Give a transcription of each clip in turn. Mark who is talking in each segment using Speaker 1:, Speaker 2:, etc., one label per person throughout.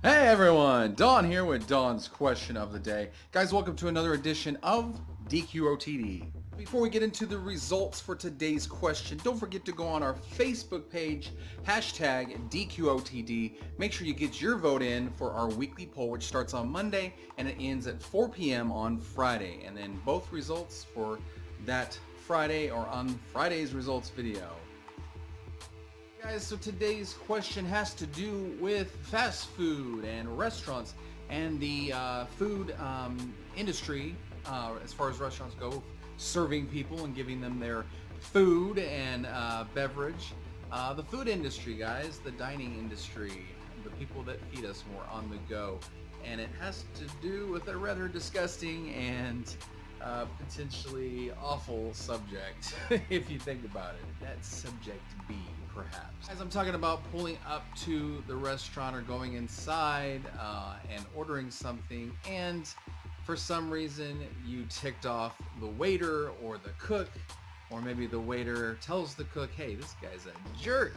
Speaker 1: Hey everyone, Don here with Don's Question of the Day. Guys, welcome to another edition of DQOTD. Before we get into the results for today's question, don't forget to go on our Facebook page, hashtag DQOTD. Make sure you get your vote in for our weekly poll, which starts on Monday and it ends at 4 p.m. on Friday. And then both results for that Friday or on Friday's results video. Guys, so today's question has to do with fast food and restaurants and the food industry as far as restaurants go, serving people and giving them their food and beverage. The food industry, guys, the dining industry, the people that feed us more on the go. And it has to do with a rather disgusting and potentially awful subject, if you think about it. That's subject B, perhaps. As I'm talking about pulling up to the restaurant or going inside and ordering something, and for some reason you ticked off the waiter or the cook, or maybe the waiter tells the cook, hey, this guy's a jerk.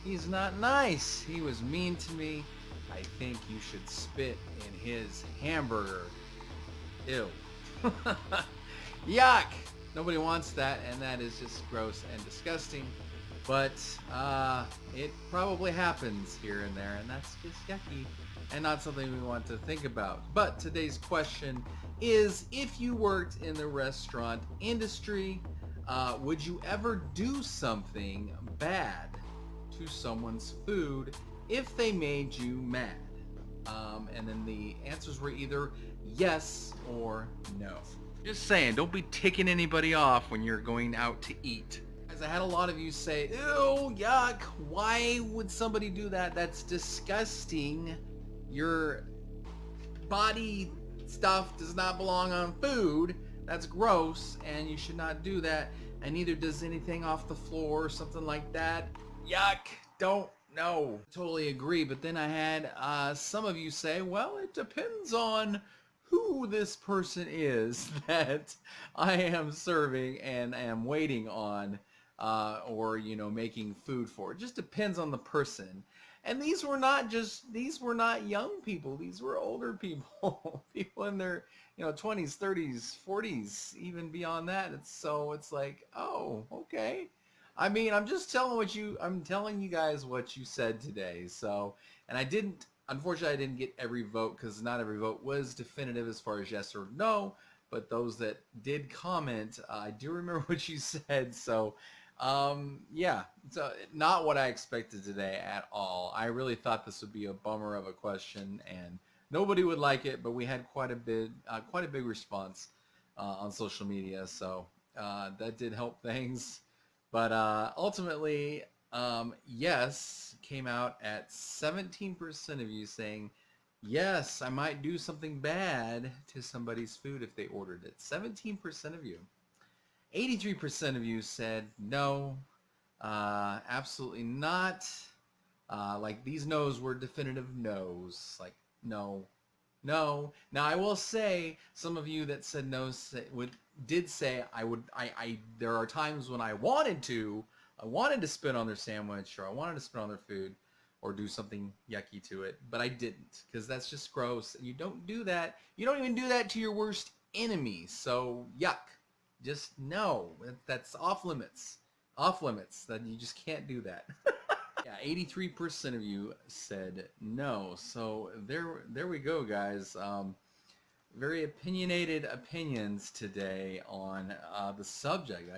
Speaker 1: He's not nice. He was mean to me. I think you should spit in his hamburger. Ew. Yuck! Nobody wants that, and that is just gross and disgusting. But it probably happens here and there, and that's just yucky and not something we want to think about. But today's question is, if you worked in the restaurant industry, would you ever do something bad to someone's food if they made you mad? And then the answers were either yes or no. Just saying, don't be ticking anybody off when you're going out to eat. As I had a lot of you say, ew, yuck, why would somebody do that? That's disgusting. Your body stuff does not belong on food. That's gross, and you should not do that. And neither does anything off the floor or something like that. Yuck, don't. No, totally agree. But then I had some of you say, well, it depends on who this person is that I am serving and am waiting on or, you know, making food for. It just depends on the person. And these were not young people. These were older people, people in their, you know, 20s, 30s, 40s, even beyond that. It's like, oh, okay. I mean, I'm telling you guys what you said today. So, and unfortunately, I didn't get every vote because not every vote was definitive as far as yes or no. But those that did comment, I do remember what you said. So, yeah, so not what I expected today at all. I really thought this would be a bummer of a question and nobody would like it, but we had quite a big response on social media. So that did help things. But ultimately, yes came out at 17% of you saying, yes, I might do something bad to somebody's food if they ordered it. 17% of you. 83% of you said, no, absolutely not. Like these no's were definitive no's. Like, no, no. Now I will say, some of you that said no did say there are times when I wanted to spit on their sandwich, or I wanted to spit on their food or do something yucky to it, but I didn't, because that's just gross. And you don't do that. You don't even do that to your worst enemy. So yuck. Just no. That's off limits. Off limits. That you just can't do that. Yeah, 83% of you said no. So there we go, guys. Very opinionated opinions today on the subject.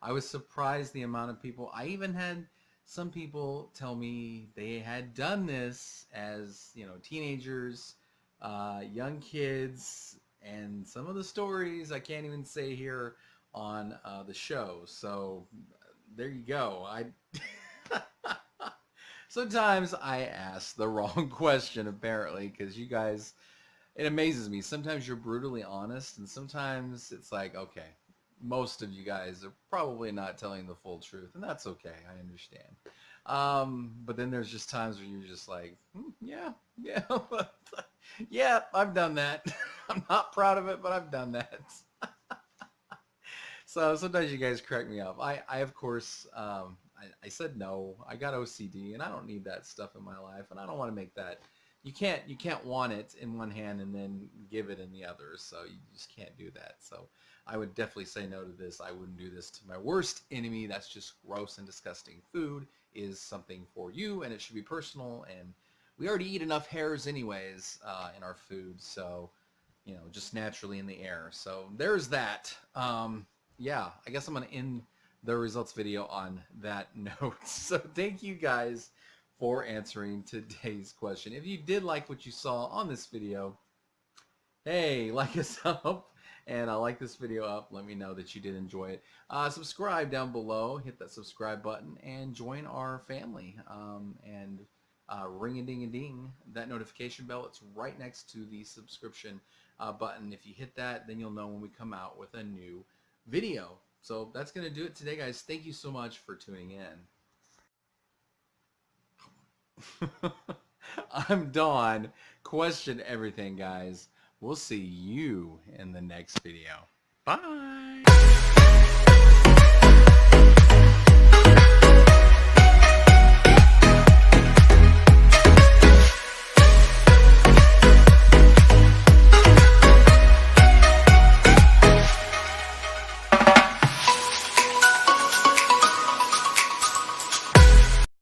Speaker 1: I was surprised the amount of people. I even had some people tell me they had done this as, you know, teenagers, young kids, and some of the stories I can't even say here on the show. So there you go. Sometimes I ask the wrong question, apparently, because you guys, it amazes me. Sometimes you're brutally honest, and sometimes it's like, okay, most of you guys are probably not telling the full truth, and that's okay. I understand. But then there's just times where you're just like, yeah, yeah, I've done that. I'm not proud of it, but I've done that. So sometimes you guys crack me up. I of course, I said no. I got OCD, and I don't need that stuff in my life, and I don't want to make that you can't want it in one hand and then give it in the other. So you just can't do that. So I would definitely say no to this. I wouldn't do this to my worst enemy. That's just gross and disgusting. Food is something for you, and it should be personal. And we already eat enough hairs anyways in our food, so just naturally in the air. So there's that. Yeah, I guess I'm gonna end the results video on that note. So thank you guys for answering today's question. If you did like what you saw on this video, hey, like us up and like this video up. Let me know that you did enjoy it. Subscribe down below, hit that subscribe button, and join our family. And ring-a-ding-a-ding, that notification bell. It's right next to the subscription button. If you hit that, then you'll know when we come out with a new video. So that's going to do it today, guys. Thank you so much for tuning in. I'm Don. Question everything, guys. We'll see you in the next video. Bye.